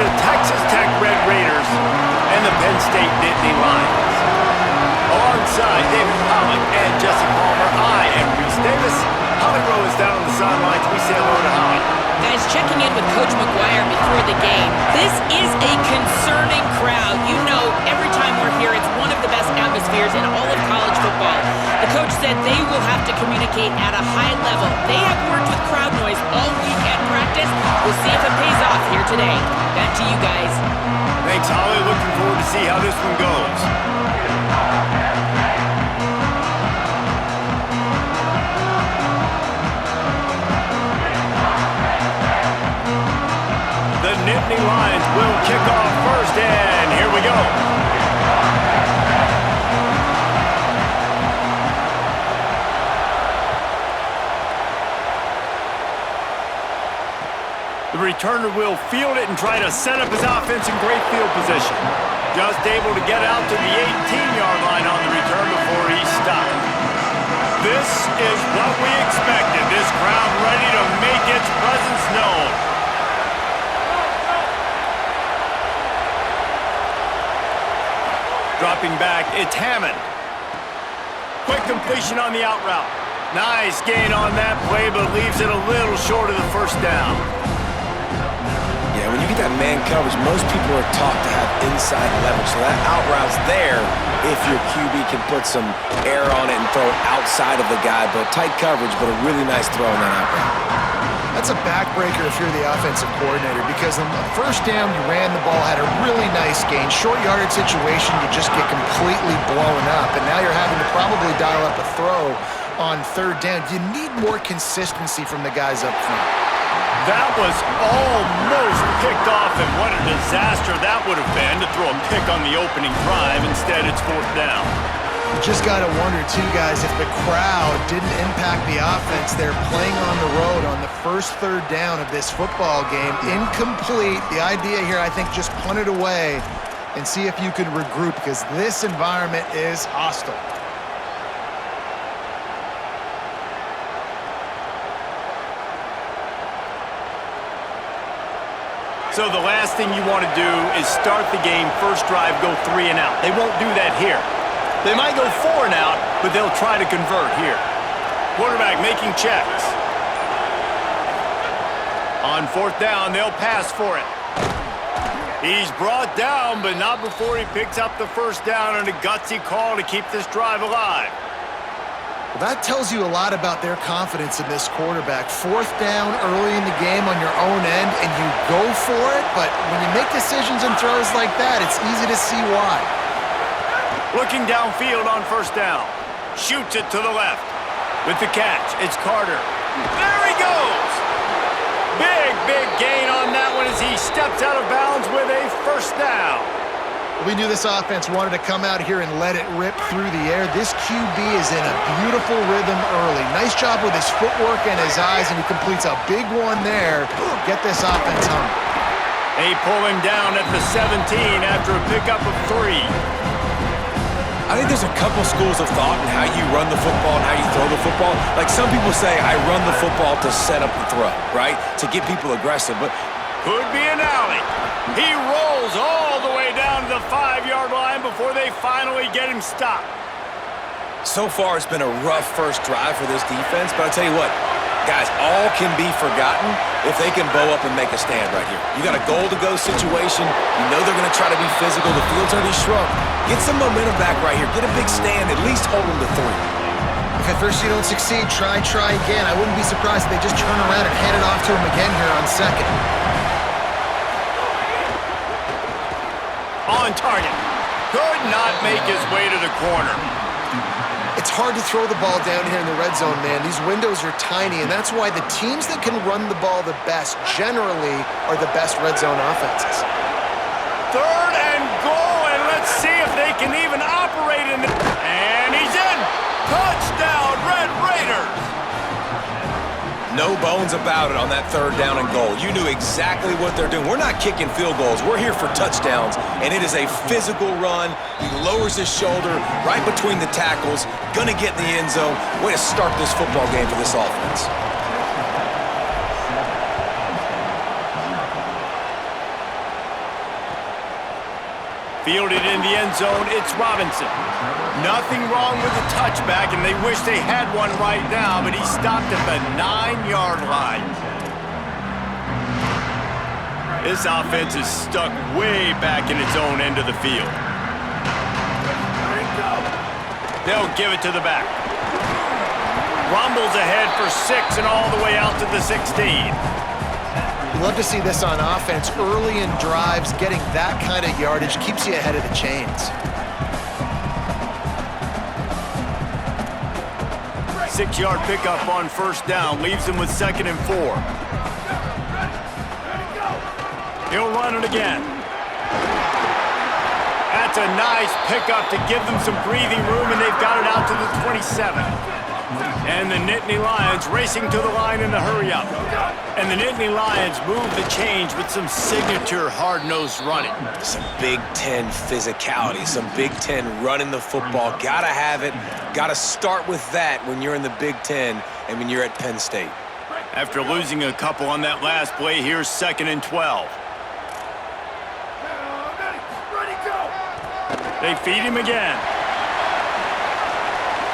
the Texas Tech Red Raiders and the Penn State Nittany Lions. Alongside David Pollock and Jesse Palmer, I am Reese Davis. Holly Rowe is down on the sidelines. We say hello to Holly. Guys, checking in with Coach McGuire before the game. This is a concerning crowd. You know, every time we're here, it's one of the best atmospheres in all of college football. The coach said they will have to communicate at a high level. They have worked with crowd noise all week at practice. We'll see if it pays off here today. Back to you guys. Thanks, Holly. Looking forward to see how this one goes. The Nittany Lions will kick off first, and here we go. The returner will field it and try to set up his offense in great field position. Just able to get out to the 18-yard line on the return before he stopped. This is what we expected. This crowd ready to make its presence known. Dropping back, it's Hammond. Quick completion on the out route. Nice gain on that play, but leaves it a little short of the first down. Yeah, when you get that man coverage, most people are taught to have inside leverage. So that out route's there if your QB can put some air on it and throw it outside of the guy. But tight coverage, but a really nice throw on that out route. That's a backbreaker if you're the offensive coordinator, because on the first down, you ran the ball, had a really nice gain. Short yardage situation, you just get completely blown up, and now you're having to probably dial up a throw on third down. You need more consistency from the guys up front. That was almost picked off, and what a disaster that would have been to throw a pick on the opening drive. Instead, it's fourth down. You just got to wonder, too, guys, if the crowd didn't impact the offense. They're playing on the road on the first third down of this football game. Incomplete. The idea here, I think, just punt it away and see if you can regroup, because this environment is hostile. So the last thing you want to do is start the game, first drive, go 3 and out. They won't do that here. They might go 4 and out, but they'll try to convert here. Quarterback making checks. On fourth down, they'll pass for it. He's brought down, but not before he picks up the first down, and a gutsy call to keep this drive alive. Well, that tells you a lot about their confidence in this quarterback. Fourth down early in the game on your own end, and you go for it, but when you make decisions and throws like that, it's easy to see why. Looking downfield on first down. Shoots it to the left. With the catch, it's Carter. There he goes! Big gain on that one as he steps out of bounds with a first down. We knew this offense wanted to come out here and let it rip through the air. This QB is in a beautiful rhythm early. Nice job with his footwork and his eyes, and he completes a big one there. Get this offense humming. They pull him down at the 17 after a pickup of 3. I think there's a couple schools of thought in how you run the football and how you throw the football. Like some people say, I run the football to set up the throw, right? To get people aggressive, but could be an alley. He rolls all the way down to the 5-yard line before they finally get him stopped. So far, it's been a rough first drive for this defense, but I'll tell you what, guys, all can be forgotten if they can bow up and make a stand right here. You got a goal-to-go situation. You know they're going to try to be physical. The field's already shrunk. Get some momentum back right here. Get a big stand. At least hold them to 3. If at first you don't succeed, try again. I wouldn't be surprised if they just turn around and hand it off to him again here on second. On target. Could not make his way to the corner. It's hard to throw the ball down here in the red zone, man. These windows are tiny, and that's why the teams that can run the ball the best generally are the best red zone offenses. Third and goal, and let's see if they can even operate in it. And he's in. Touchdown, Red Raiders. No bones about it on that third down and goal. You knew exactly what they're doing. We're not kicking field goals. We're here for touchdowns, and it is a physical run. He lowers his shoulder right between the tackles, gonna get in the end zone. Way to start this football game for this offense. Fielded in the end zone, it's Robinson. Nothing wrong with the touchback, and they wish they had one right now, but he stopped at the 9-yard line. This offense is stuck way back in its own end of the field. They'll give it to the back. Rumbles ahead for 6 and all the way out to the 16. Love to see this on offense. Early in drives, getting that kind of yardage keeps you ahead of the chains. 6-yard pickup on first down leaves him with 2nd and 4. He'll run it again. That's a nice pickup to give them some breathing room, and they've got it out to the 27. And the Nittany Lions racing to the line in a hurry-up. And the Nittany Lions move the change with some signature hard-nosed running. Some Big Ten physicality, some Big Ten running the football. Gotta have it. Gotta start with that when you're in the Big Ten and when you're at Penn State. After losing a couple on that last play, here's 2nd and 12. They feed him again.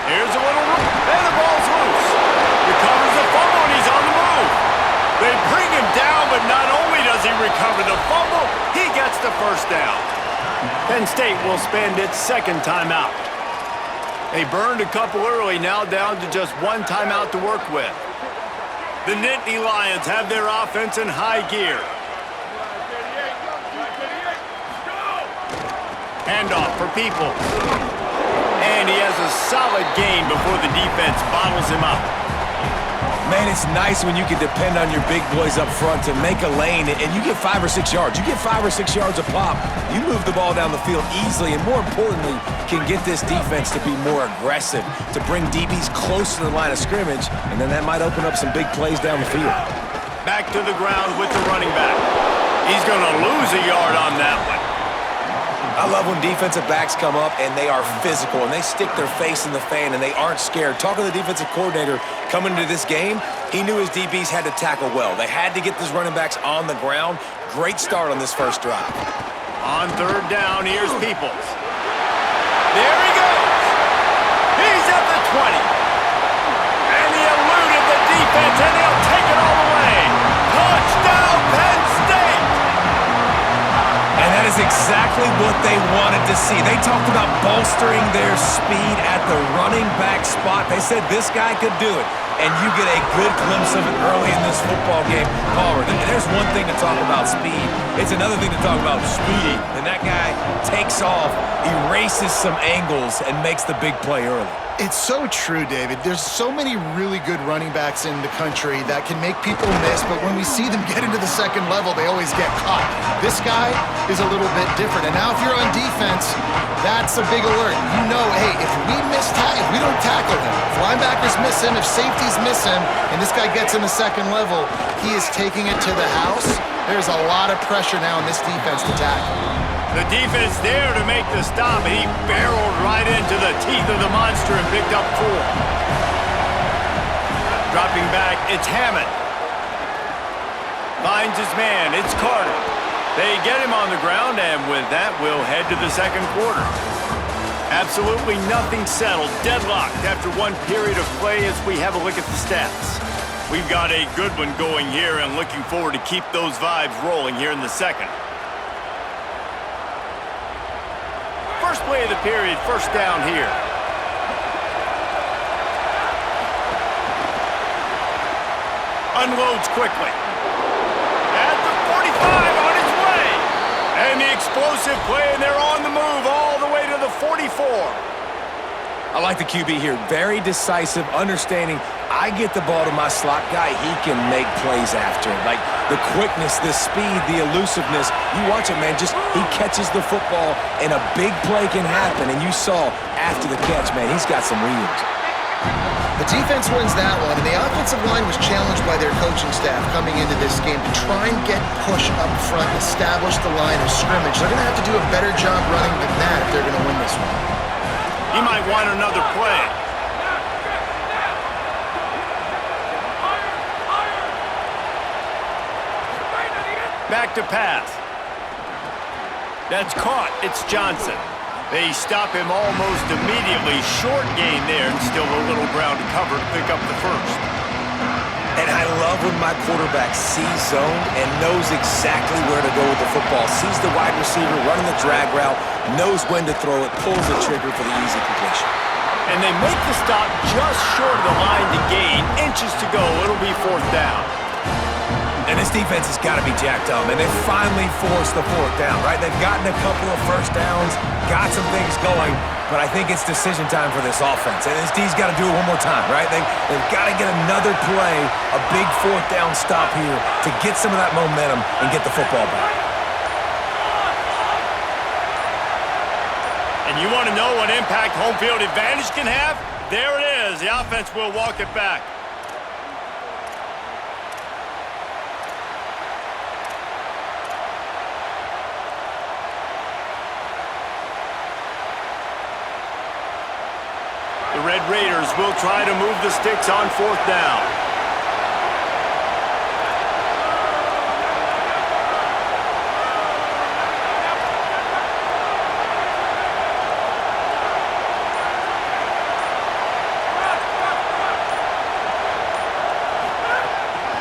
Here's a little room, and the ball's loose. Recovers the fumble, and he's on the move. They bring him down, but not only does he recover the fumble, he gets the first down. Penn State will spend its 2nd timeout. They burned a couple early, now down to just 1 timeout to work with. The Nittany Lions have their offense in high gear. Handoff for Peoples. And he has a solid gain before the defense bottles him up. Man, it's nice when you can depend on your big boys up front to make a lane, and you get 5 or 6 yards. You get 5 or 6 yards a pop. You move the ball down the field easily, and more importantly, can get this defense to be more aggressive, to bring DBs close to the line of scrimmage, and then that might open up some big plays down the field. Back to the ground with the running back. He's going to lose a yard on that one. I love when defensive backs come up and they are physical and they stick their face in the fan and they aren't scared. Talking to the defensive coordinator coming into this game, he knew his DBs had to tackle well. They had to get these running backs on the ground. Great start on this first drive. On 3rd down, here's Peoples. There he goes. He's at the 20. And he eluded the defense, and they'll take it all the way. Touchdown, Penn State! And that is exactly what they wanted to see. They talked about bolstering their speed at the running back spot. They said this guy could do it. And you get a good glimpse of it early in this football game. Palmer, there's one thing to talk about speed. It's another thing to talk about speed. And that guy takes off, erases some angles, and makes the big play early. It's so true, David. There's so many really good running backs in the country that can make people miss, but when we see them get into the 2nd level, they always get caught. This guy is a little bit different. And now if you're on defense, that's a big alert. You know, hey, if we don't tackle him, if linebackers miss him, if safeties miss him, and this guy gets in the 2nd level, he is taking it to the house. There's a lot of pressure now in this defense to tackle. The defense there to make the stop, and he barreled right into the teeth of the monster and picked up 4. Dropping back, it's Hammond. Finds his man, it's Carter. They get him on the ground, and with that, we'll head to the 2nd quarter. Absolutely nothing settled, deadlocked after 1 period of play as we have a look at the stats. We've got a good one going here and looking forward to keep those vibes rolling here in the 2nd. First play of the period, first down here. Unloads quickly. At the 45 on his way. And the explosive play, and they're on the move all the way to the 44. I like the QB here. Very decisive, understanding I get the ball to my slot guy, he can make plays after it. Like the quickness, the speed, the elusiveness. You watch it, man, just he catches the football and a big play can happen. And you saw after the catch, man, he's got some wheels. The defense wins that one, and the offensive line was challenged by their coaching staff coming into this game to try and get push up front, establish the line of scrimmage. They're going to have to do a better job running than that if they're going to win this one. He might want another play. Back to pass. That's caught. It's Johnson. They stop him almost immediately. Short gain there, and still a little ground to cover to pick up the first. And I love when my quarterback sees zone and knows exactly where to go with the football. Sees the wide receiver running the drag route, knows when to throw it, pulls the trigger for the easy completion. And they make the stop just short of the line to gain. Inches to go. It'll be fourth down. And this defense has got to be jacked up, and they finally forced the fourth down, right? They've gotten a couple of first downs, got some things going, but I think it's decision time for this offense. And this D's got to do it one more time, right? They've got to get another play, a big fourth down stop here to get some of that momentum and get the football back. And you want to know what impact home field advantage can have? There it is. The offense will walk it back. The Red Raiders will try to move the sticks on fourth down.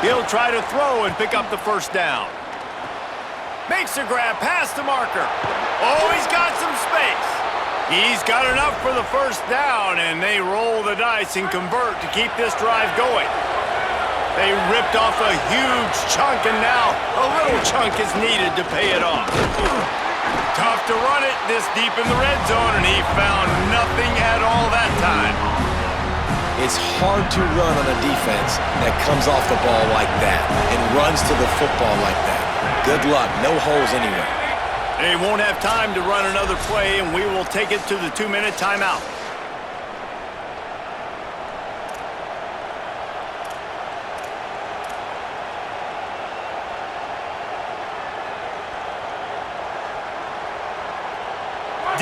He'll try to throw and pick up the first down. Makes a grab past the marker. Oh, he's got some space. He's got enough for the first down, and they roll the dice and convert to keep this drive going. They ripped off a huge chunk, and now a little chunk is needed to pay it off. Tough to run it this deep in the red zone, and he found nothing at all that time. It's hard to run on a defense that comes off the ball like that and runs to the football like that. Good luck. No holes anywhere. They won't have time to run another play, and we will take it to the 2-minute timeout.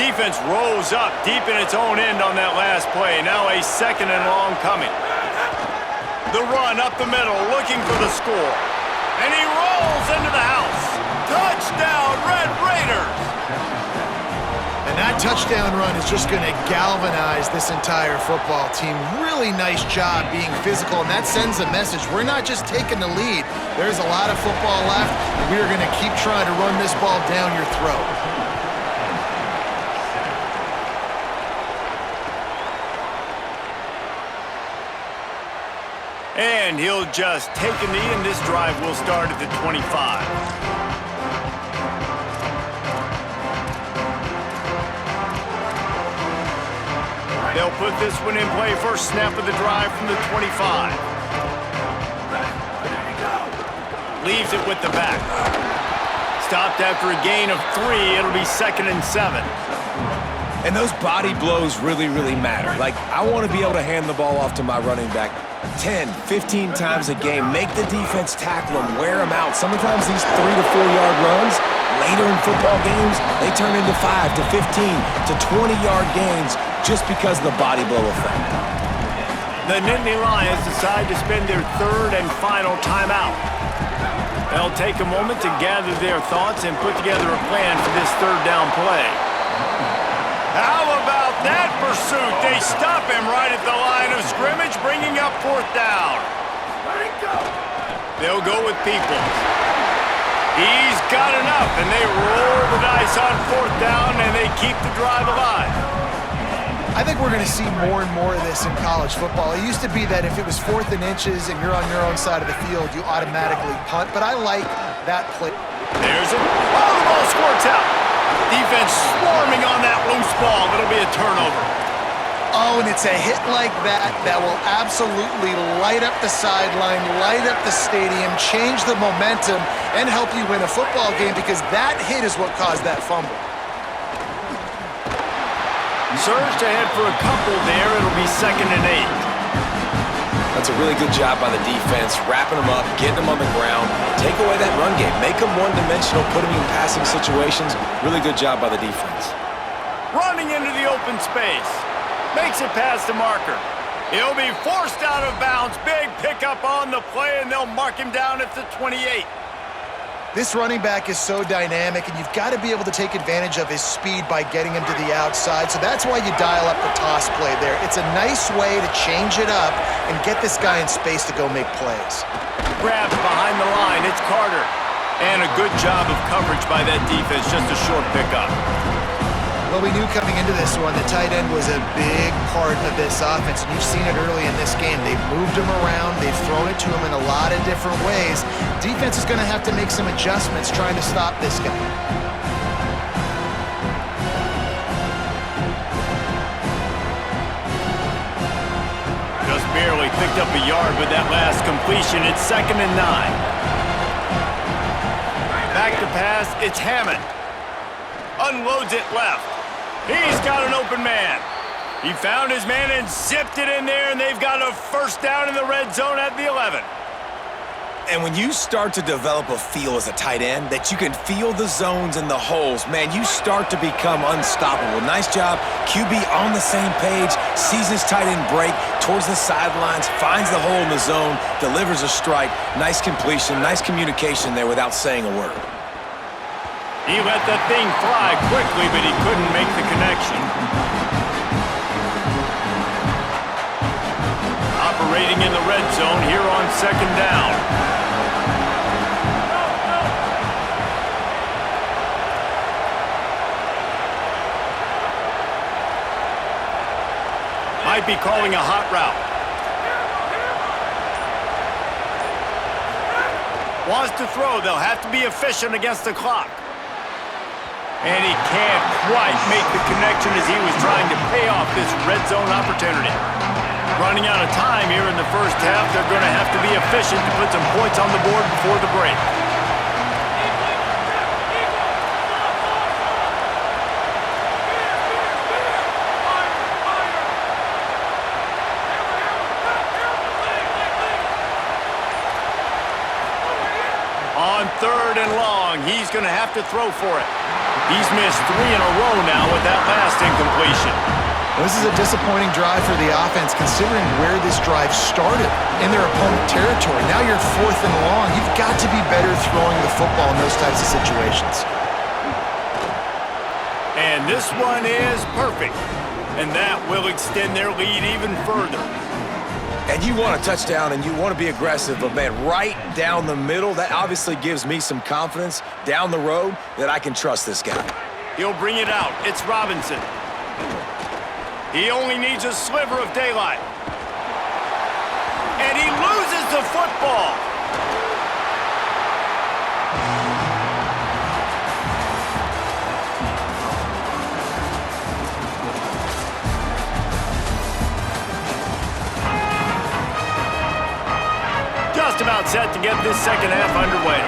Defense rolls up deep in its own end on that last play. Now a second and long coming. The run up the middle, looking for the score. And he rolls into the house. Touchdown, Red Raiders! And that touchdown run is just going to galvanize this entire football team. Really nice job being physical, and that sends a message. We're not just taking the lead. There's a lot of football left, and we're going to keep trying to run this ball down your throat. And he'll just take a knee, and this drive will start at the 25. They'll put this one in play. First snap of the drive from the 25. Leaves it with the back. Stopped after a gain of 3. It'll be 2nd and 7. And those body blows really, really matter. Like, I want to be able to hand the ball off to my running back 10, 15 times a game. Make the defense tackle them, wear them out. Sometimes these 3 to 4 yard runs, later in football games, they turn into 5 to 15 to 20 yard gains just because of the body blow effect. The Nittany Lions decide to spend their 3rd and final timeout. They'll take a moment to gather their thoughts and put together a plan for this 3rd down play. How about that pursuit? They stop him right at the line of scrimmage, bringing up 4th down. They'll go with Peoples. He's got enough, and they roll the dice on 4th down, and they keep the drive alive. I think we're going to see more and more of this in college football. It used to be that if it was 4th and inches and you're on your own side of the field, you automatically punt, but I like that play. There's it. Oh, the ball squirts out. Defense swarming on that loose ball. It'll be a turnover. Oh, and it's a hit like that that will absolutely light up the sideline, light up the stadium, change the momentum, and help you win a football game because that hit is what caused that fumble. Surged ahead for a couple there. It'll be 2nd and 8. That's a really good job by the defense, wrapping them up, getting them on the ground, take away that run game, make them one-dimensional, put them in passing situations. Really good job by the defense. Running into the open space. Makes it past the marker. He'll be forced out of bounds. Big pickup on the play, and they'll mark him down at the 28. This running back is so dynamic, and you've got to be able to take advantage of his speed by getting him to the outside, so that's why you dial up the toss play there. It's a nice way to change it up and get this guy in space to go make plays. Grabs behind the line. It's Carter. And a good job of coverage by that defense. Just a short pickup. Well, we knew coming into this one the tight end was a big part of this offense, and you've seen it early in this game. They've moved him around. They've thrown it to him in a lot of different ways. Defense is going to have to make some adjustments trying to stop this guy. Just barely picked up a yard with that last completion. It's 2nd and 9. Back to pass. It's Hammond. Unloads it left. He's got an open man. He found his man and zipped it in there, and they've got a first down in the red zone at the 11. And when you start to develop a feel as a tight end that you can feel the zones and the holes, man, you start to become unstoppable. Nice job. QB on the same page, sees his tight end break towards the sidelines, finds the hole in the zone, delivers a strike. Nice completion, nice communication there without saying a word. He let that thing fly quickly, but he couldn't make the connection. Operating in the red zone here on 2nd down. Might be calling a hot route. Wants to throw. They'll have to be efficient against the clock. And he can't quite make the connection as he was trying to pay off this red zone opportunity. Running out of time here in the first half. They're going to have to be efficient to put some points on the board before the break. On 3rd and long, he's going to have to throw for it. He's missed 3 in a row now with that last incompletion. This is a disappointing drive for the offense considering where this drive started in their opponent territory. Now you're 4th and long. You've got to be better throwing the football in those types of situations. And this one is perfect. And that will extend their lead even further. And you want a touchdown and you want to be aggressive, but man, right down the middle, that obviously gives me some confidence down the road that I can trust this guy. He'll bring it out. It's Robinson. He only needs a sliver of daylight. And he loses the football. Just about set to get this second half underway.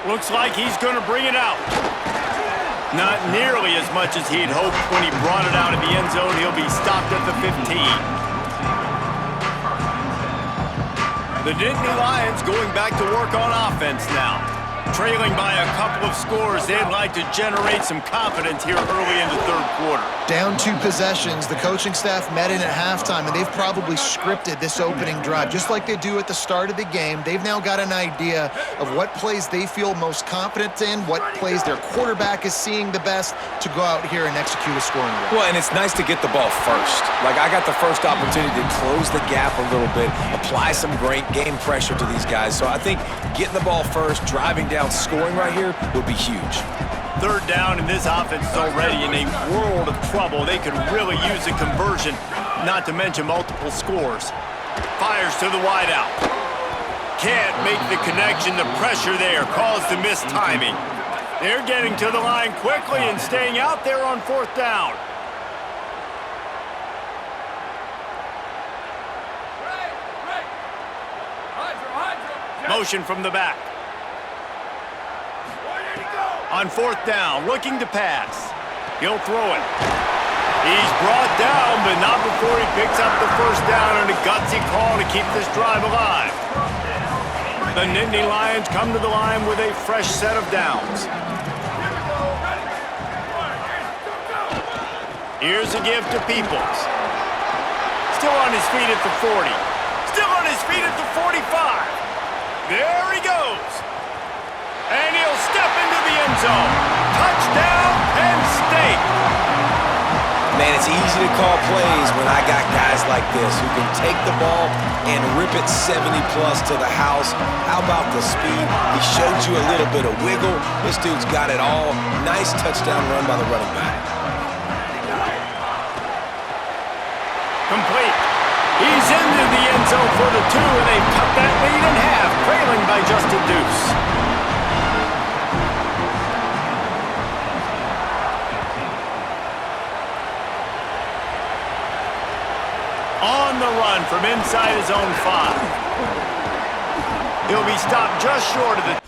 Looks like he's going to bring it out. Not nearly as much as he'd hoped when he brought it out of the end zone. He'll be stopped at the 15. The Nittany Lions going back to work on offense now. Trailing by a couple of scores, they'd like to generate some confidence here early in the 3rd quarter. Down 2 possessions, the coaching staff met in at halftime, and they've probably scripted this opening drive. Just like they do at the start of the game, they've now got an idea of what plays they feel most confident in, what plays their quarterback is seeing the best to go out here and execute a scoring drive. Well, and it's nice to get the ball first. Like, I got the first opportunity to close the gap a little bit, apply some great game pressure to these guys. So I think getting the ball first, driving down, scoring right here would be huge. 3rd down, and this offense is already in a world of trouble. They could really use a conversion, not to mention multiple scores. Fires to the wideout. Can't make the connection. The pressure there caused the missed timing. They're getting to the line quickly and staying out there on 4th down. Motion from the back. On 4th down, looking to pass. He'll throw it. He's brought down, but not before he picks up the first down and a gutsy call to keep this drive alive. The Nittany Lions come to the line with a fresh set of downs. Here's a give to Peoples. Still on his feet at the 40. Still on his feet at the 45. There he goes. And he'll step into the end zone. Touchdown, Penn State. Man, it's easy to call plays when I got guys like this who can take the ball and rip it 70-plus to the house. How about the speed? He showed you a little bit of wiggle. This dude's got it all. Nice touchdown run by the running back. Complete. He's into the end zone for the 2, and they've cut that lead in half, trailing by just a deuce. On the run from inside his own 5. He'll be stopped just short of the...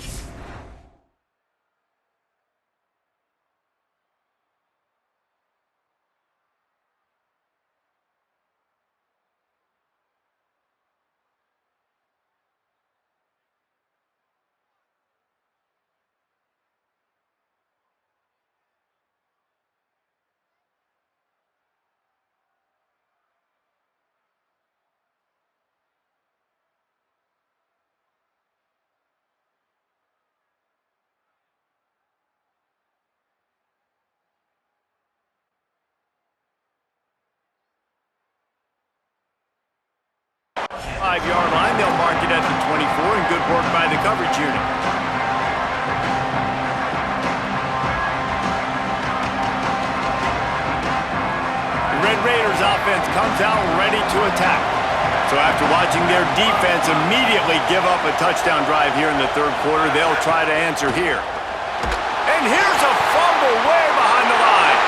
Five-yard line, they'll mark it at the 24, and good work by the coverage unit. The Red Raiders offense comes out ready to attack. So after watching their defense immediately give up a touchdown drive here in the third quarter, they'll try to answer here. And here's a fumble way behind the line.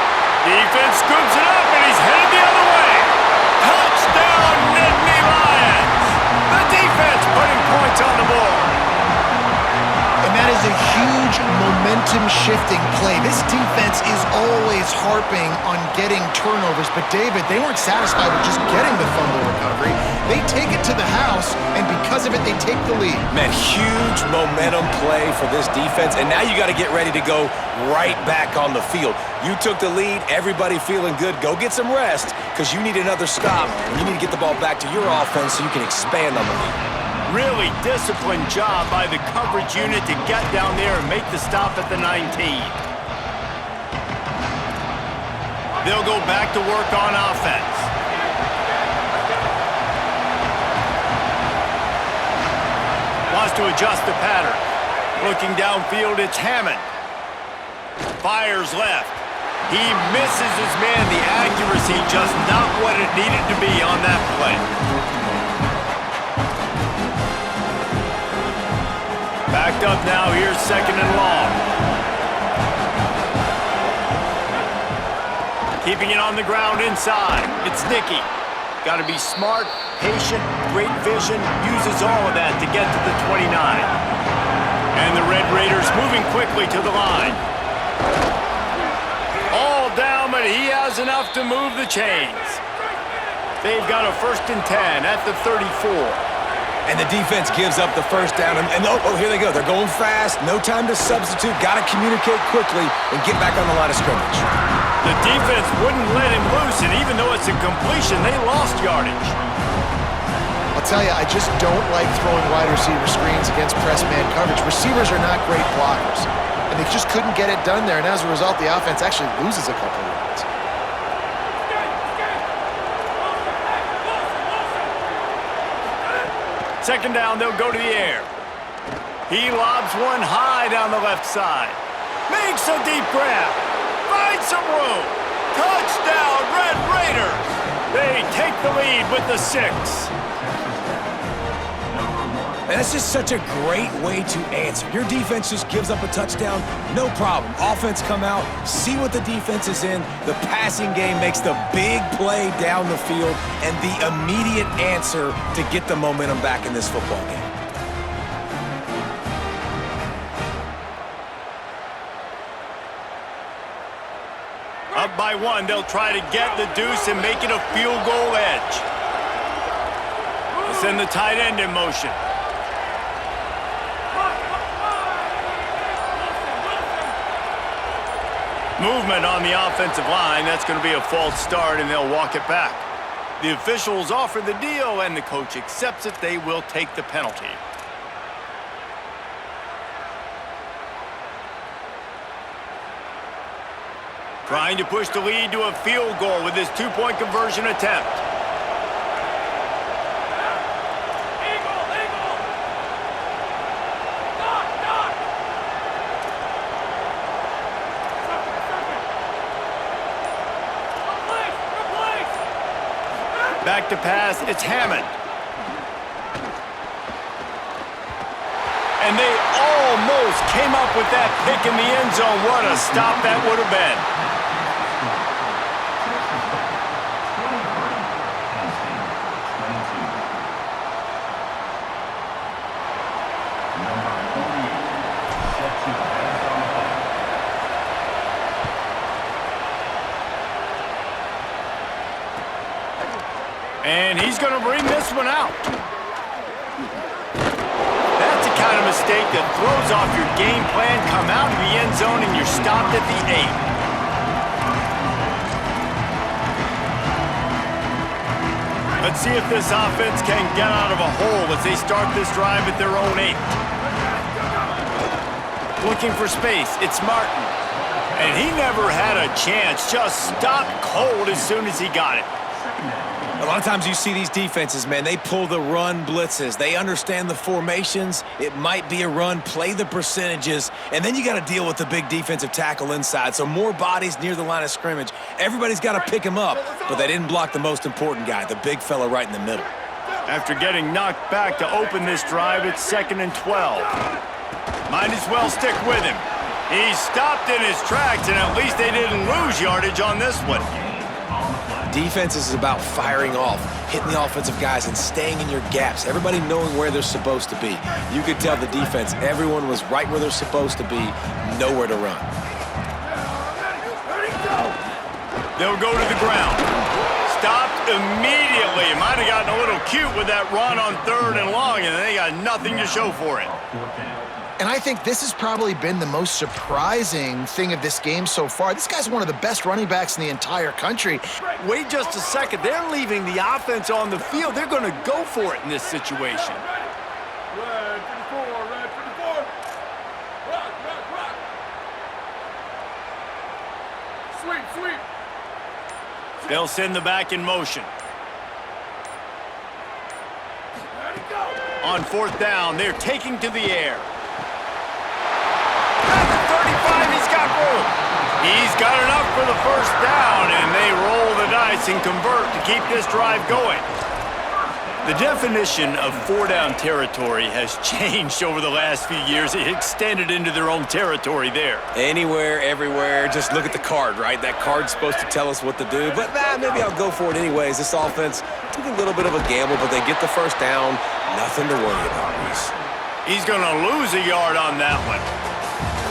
Defense scoops it up, and he's headed the other way. Touchdown, Nittany Lions! The defense putting points on the board. And that is a huge momentum-shifting play. This defense is always harping on getting turnovers, but David, they weren't satisfied with just getting the fumble recovery. They take it to the house, and because of it, they take the lead. Man, huge momentum play for this defense, and now you got to get ready to go right back on the field. You took the lead, everybody feeling good. Go get some rest, because you need another stop, and you need to get the ball back to your offense so you can expand on the lead. Really disciplined job by the coverage unit to get down there and make the stop at the 19. They'll go back to work on offense. Wants to adjust the pattern. Looking downfield, it's Hammond. Fires left. He misses his man. The accuracy just not what it needed to be on that play. Backed up now, here's second and long. Keeping it on the ground inside. It's Nicky. Got to be smart, patient, great vision. Uses all of that to get to the 29. And the Red Raiders moving quickly to the line. All down, but he has enough to move the chains. They've got a 1st and 10 at the 34. And the defense gives up the first down. And oh, here they go. They're going fast. No time to substitute. Got to communicate quickly and get back on the line of scrimmage. The defense wouldn't let him loose, and even though it's a completion, they lost yardage. I'll tell you, I just don't like throwing wide receiver screens against press man coverage. Receivers are not great blockers, and they just couldn't get it done there. And as a result, the offense actually loses a couple of yards. Second down, they'll go to the air. He lobs one high down the left side. Makes a deep grab. Finds some room. Touchdown, Red Raiders. They take the lead with the 6. And that's just such a great way to answer. Your defense just gives up a touchdown, no problem. Offense come out, see what the defense is in. The passing game makes the big play down the field and the immediate answer to get the momentum back in this football game. Up by 1, they'll try to get the deuce and make it a field goal edge. They'll send the tight end in motion. Movement on the offensive line. That's going to be a false start, and they'll walk it back. The officials offer the deal, and the coach accepts it. They will take the penalty. Trying to push the lead to a field goal with his two-point conversion attempt. Back to pass, it's Hammond. And they almost came up with that pick in the end zone. What a stop that would have been. And he's going to bring this one out. That's the kind of mistake that throws off your game plan. Come out of the end zone and you're stopped at the 8. Let's see if this offense can get out of a hole as they start this drive at their own 8. Looking for space, it's Martin. And he never had a chance, just stopped cold as soon as he got it. A lot of times you see these defenses, man, they pull the run blitzes. They understand the formations. It might be a run, play the percentages, and then you got to deal with the big defensive tackle inside. So more bodies near the line of scrimmage. Everybody's got to pick him up, but they didn't block the most important guy, the big fella right in the middle. After getting knocked back to open this drive, it's 2nd and 12. Might as well stick with him. He stopped in his tracks, and at least they didn't lose yardage on this one. Defense is about firing off, hitting the offensive guys, and staying in your gaps. Everybody knowing where they're supposed to be. You could tell the defense, everyone was right where they're supposed to be, nowhere to run. They'll go to the ground. Stopped immediately. Might have gotten a little cute with that run on 3rd and long, and they got nothing to show for it. And I think this has probably been the most surprising thing of this game so far. This guy's one of the best running backs in the entire country. Wait just a second. They're leaving the offense on the field. They're going to go for it in this situation. Red 54, red 54. Rock, rock, rock. Sweep, sweep. They'll send the back in motion. Ready, go. On 4th down, they're taking to the air. At the 35, he's got room. He's got enough for the 1st down, and they roll the dice and convert to keep this drive going. The definition of 4-down territory has changed over the last few years. It extended into their own territory there. Anywhere, everywhere, just look at the card, right? That card's supposed to tell us what to do, but maybe I'll go for it anyways. This offense took a little bit of a gamble, but they get the 1st down. Nothing to worry about, Reese. He's going to lose a yard on that one.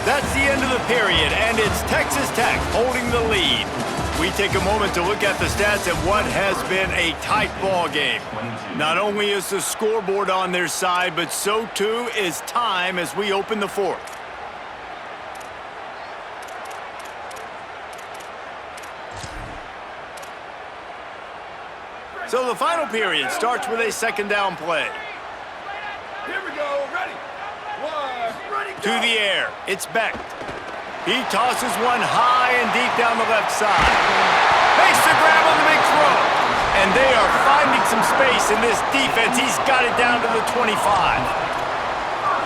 That's the end of the period, and it's Texas Tech holding the lead. We take a moment to look at the stats of what has been a tight ball game. Not only is the scoreboard on their side, but so too is time as we open the 4th. So the final period starts with a 2nd down play. Here we go, ready. One, ready, go. To the air, it's Becht. He tosses one high and deep down the left side. Makes the grab on the big throw. And they are finding some space in this defense. He's got it down to the 25.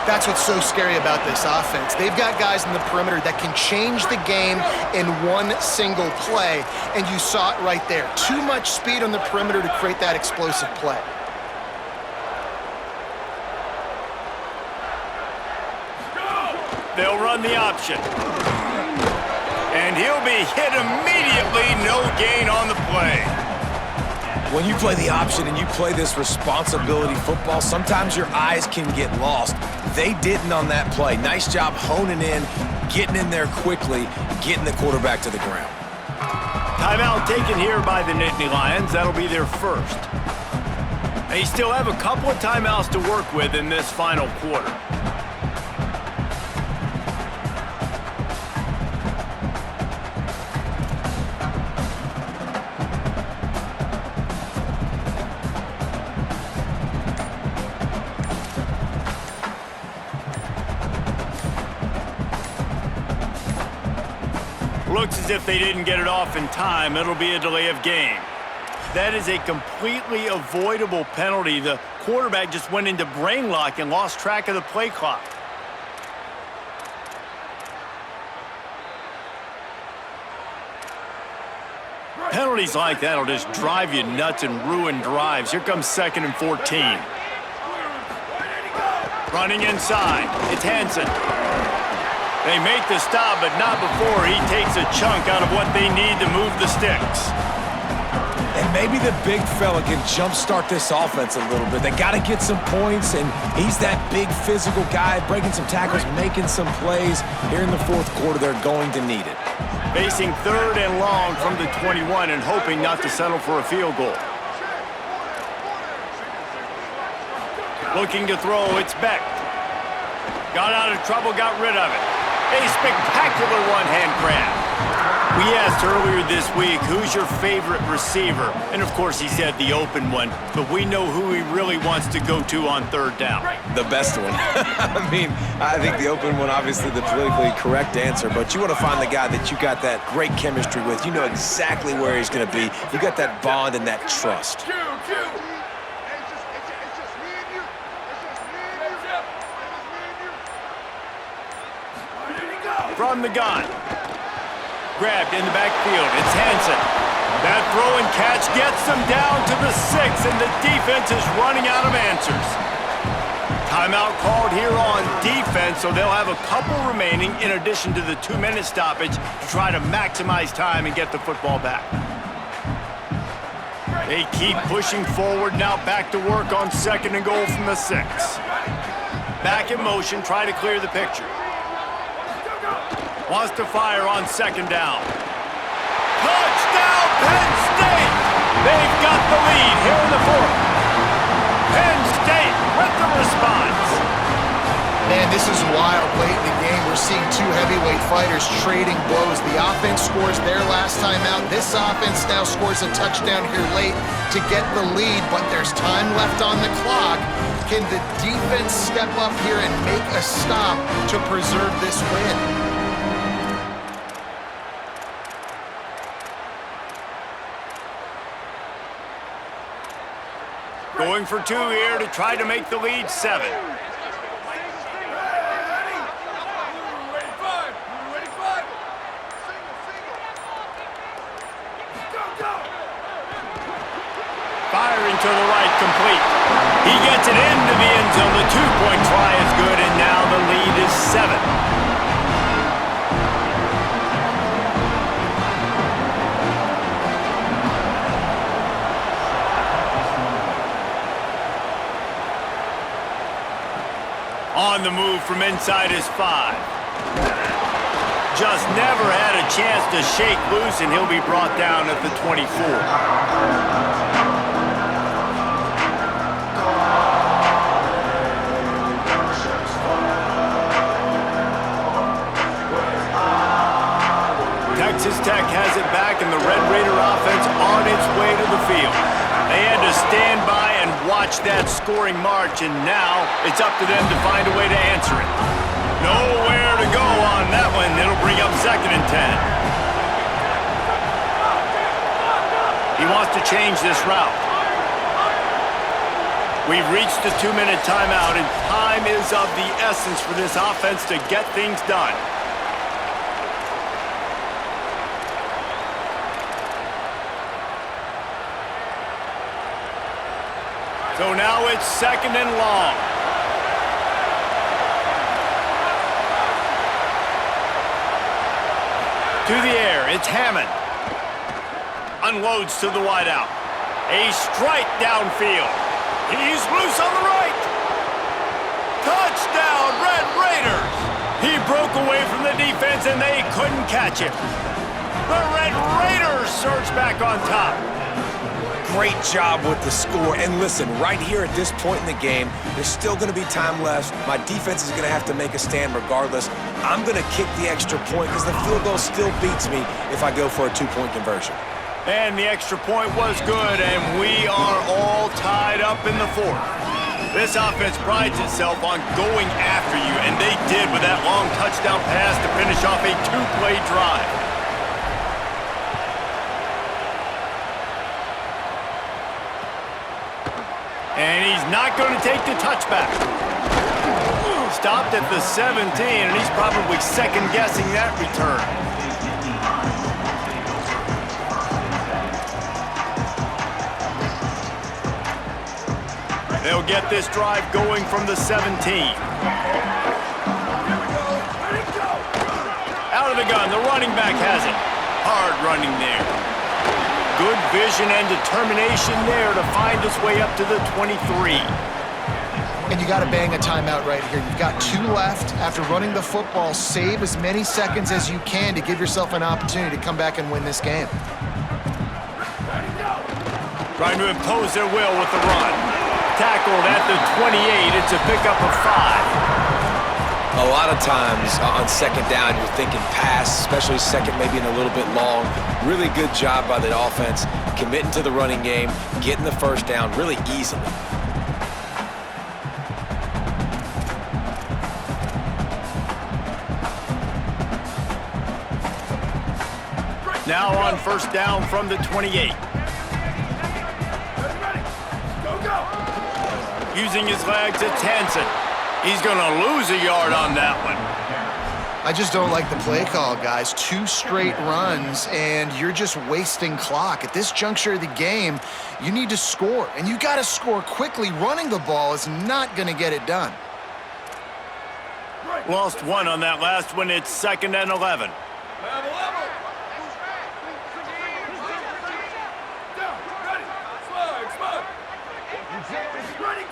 That's what's so scary about this offense. They've got guys in the perimeter that can change the game in one single play, and you saw it right there. Too much speed on the perimeter to create that explosive play. They'll run the option. And he'll be hit immediately. No gain on the play. When you play the option and you play this responsibility football, sometimes your eyes can get lost. They didn't on that play. Nice job honing in, getting in there quickly, getting the quarterback to the ground. Timeout taken here by the Nittany Lions. That'll be their 1st. They still have a couple of timeouts to work with in this final quarter. Looks as if they didn't get it off in time. It'll be a delay of game. That is a completely avoidable penalty. The quarterback just went into brain lock and lost track of the play clock. Penalties like that will just drive you nuts and ruin drives. Here comes 2nd and 14. Running inside. It's Hansen. They make the stop, but not before he takes a chunk out of what they need to move the sticks. And maybe the big fella can jumpstart this offense a little bit. They got to get some points, and he's that big physical guy, breaking some tackles, making some plays. Here in the fourth quarter, they're going to need it. Facing 3rd and long from the 21 and hoping not to settle for a field goal. Looking to throw, it's Beck. Got out of trouble, got rid of it. A spectacular one-hand grab. We asked earlier this week, who's your favorite receiver? And, of course, he said the open one, but we know who he really wants to go to on 3rd down. The best one. I mean, I think the open one, obviously the politically correct answer, but you want to find the guy that you got that great chemistry with. You know exactly where he's going to be. You got that bond and that trust. From the gun. Grabbed in the backfield. It's Hansen. That throw and catch gets them down to the 6, and the defense is running out of answers. Timeout called here on defense, so they'll have a couple remaining in addition to the 2-minute stoppage to try to maximize time and get the football back. They keep pushing forward now, back to work on 2nd and goal from the 6. Back in motion, try to clear the picture. Wants to fire on 2nd down. Touchdown, Penn State! They've got the lead here in the 4th. Penn State with the response. Man, this is wild late in the game. We're seeing two heavyweight fighters trading blows. The offense scores their last time out. This offense now scores a touchdown here late to get the lead, but there's time left on the clock. Can the defense step up here and make a stop to preserve this win? Going for 2 here to try to make the lead 7. Firing to the right, complete. He gets it into the end zone. The 2-point try is good, and now the lead is 7. On the move from inside his 5. Just never had a chance to shake loose, and he'll be brought down at the 24. Texas Tech has it back, and the Red Raider offense on its way to the field. They had to stand by and watch that scoring march, and now it's up to them to find a way to answer it. Nowhere to go on that one. It'll bring up 2nd and 10. He wants to change this route. We've reached the 2-minute timeout, and time is of the essence for this offense to get things done. So now it's 2nd and long. To the air, it's Hammond. Unloads to the wideout. A strike downfield. He's loose on the right. Touchdown, Red Raiders. He broke away from the defense and they couldn't catch him. The Red Raiders surge back on top. Great job with the score. And listen, right here at this point in the game, there's still going to be time left. My defense is going to have to make a stand regardless. I'm going to kick the extra point because the field goal still beats me if I go for a 2-point conversion. And the extra point was good, and we are all tied up in the 4th. This offense prides itself on going after you, and they did with that long touchdown pass to finish off a 2-play drive. And he's not going to take the touchback. Stopped at the 17, and he's probably second-guessing that return. They'll get this drive going from the 17. Out of the gun, the running back has it. Hard running there. Good vision and determination there to find his way up to the 23. And you got to bang a timeout right here. You've got 2 left. After running the football, save as many seconds as you can to give yourself an opportunity to come back and win this game. Trying to impose their will with the run. Tackled at the 28. It's a pickup of 5. A lot of times on second down, you're thinking pass, especially second, maybe in a little bit long. Really good job by the offense, committing to the running game, getting the first down really easily. Now on first down from the 28. Using his legs, it's Hansen. He's going to lose a yard on that one. I just don't like the play call, guys. 2 straight runs, and you're just wasting clock. At this juncture of the game, you need to score, and you got to score quickly. Running the ball is not going to get it done. Lost 1 on that last one. It's 2nd and 11.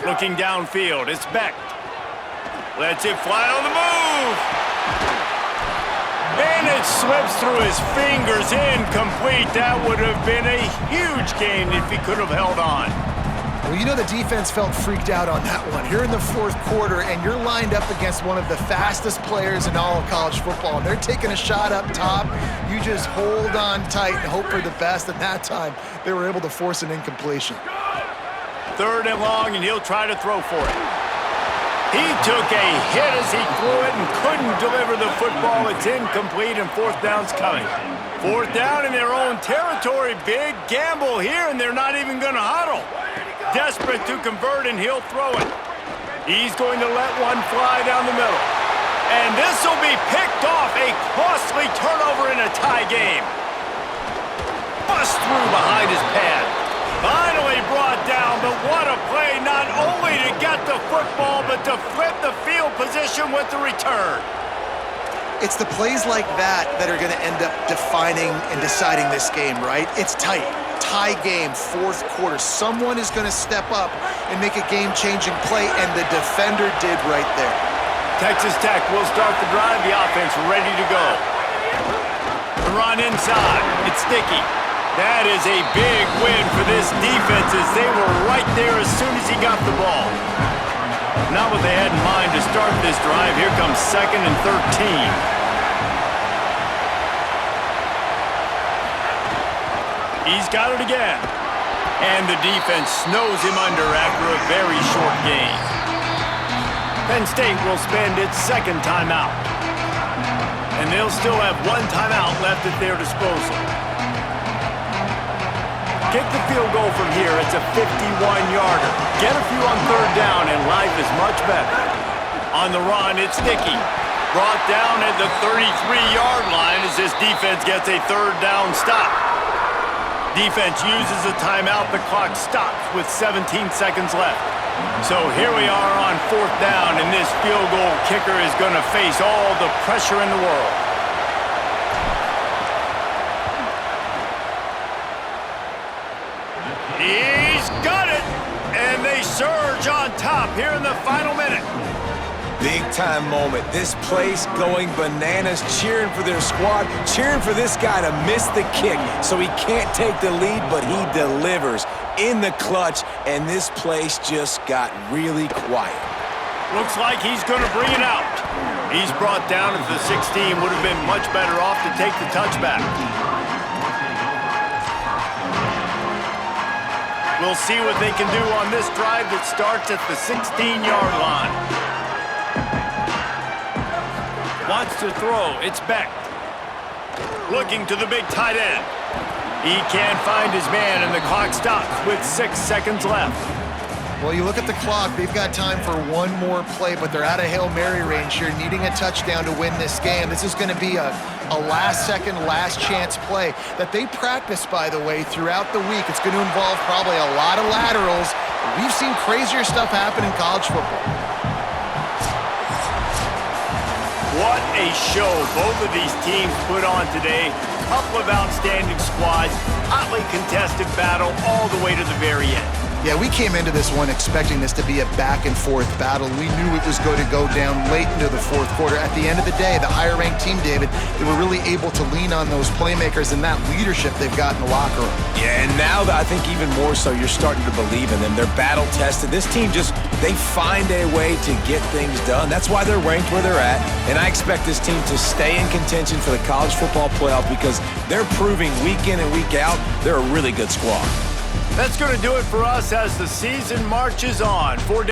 Looking downfield, it's Beck. Lets it fly on the move. And it slips through his fingers, incomplete. That would have been a huge gain if he could have held on. Well, you know the defense felt freaked out on that one. You're in the 4th quarter, and you're lined up against one of the fastest players in all of college football. And they're taking a shot up top. You just hold on tight and hope for the best. And that time, they were able to force an incompletion. 3rd and long, and he'll try to throw for it. He took a hit as he threw it and couldn't deliver the football. It's incomplete, and 4th down's coming. 4th down in their own territory. Big gamble here, and they're not even going to huddle. Desperate to convert, and he'll throw it. He's going to let one fly down the middle. And this will be picked off. A costly turnover in a tie game. Bust through behind his pad. Finally brought down, but what a play, not only to get the football, but to flip the field position with the return. It's the plays like that that are going to end up defining and deciding this game, right? It's tight. Tie game, 4th quarter. Someone is going to step up and make a game-changing play, and the defender did right there. Texas Tech will start the drive, the offense ready to go. The run inside, it's Sticky. That is a big win for this defense as they were right there as soon as he got the ball. Not what they had in mind to start this drive. Here comes 2nd and 13. He's got it again. And the defense snows him under after a very short gain. Penn State will spend its 2nd timeout. And they'll still have 1 timeout left at their disposal. Kick the field goal from here. It's a 51-yarder. Get a few on 3rd down, and life is much better. On the run, it's Sticky. Brought down at the 33-yard line as this defense gets a 3rd down stop. Defense uses a timeout. The clock stops with 17 seconds left. So here we are on 4th down, and this field goal kicker is going to face all the pressure in the world. He's got it, and they surge on top here in the final minute. Big-time moment. This place going bananas, cheering for their squad, cheering for this guy to miss the kick so he can't take the lead, but he delivers in the clutch, and this place just got really quiet. Looks like he's going to bring it out. He's brought down at the 16. Would have been much better off to take the touchback. We'll see what they can do on this drive that starts at the 16-yard line. Wants to throw. It's Beck. Looking to the big tight end. He can't find his man, and the clock stops with 6 seconds left. Well, you look at the clock, they've got time for one more play, but they're out of Hail Mary range here, needing a touchdown to win this game. This is going to be a last-second, last-chance play that they practice, by the way, throughout the week. It's going to involve probably a lot of laterals. We've seen crazier stuff happen in college football. What a show both of these teams put on today. Couple of outstanding squads, hotly contested battle all the way to the very end. Yeah, we came into this one expecting this to be a back-and-forth battle. We knew it was going to go down late into the fourth quarter. At the end of the day, the higher-ranked team, David, they were really able to lean on those playmakers and that leadership they've got in the locker room. Yeah, and now I think even more so, you're starting to believe in them. They're battle-tested. This team they find a way to get things done. That's why they're ranked where they're at, and I expect this team to stay in contention for the college football playoff because they're proving week in and week out they're a really good squad. That's going to do it for us as the season marches on. For